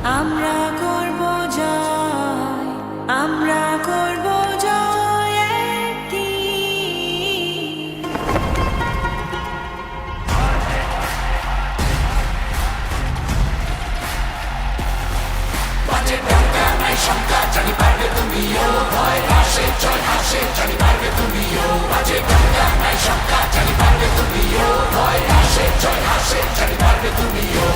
আমরা করব জয়, আমরা করব জয় একদিন। বাজে গঙ্গা নাই শঙ্কা, জানি পারবে তুমিও, ভয় হাসে জয় হাসে, জানি পারবে তুমিও। বাজে গঙ্গা নাই শঙ্কা, জানি পারবে তুমিও, ভয় হাসে জয় হাসে, জানি পারবে তুমিও।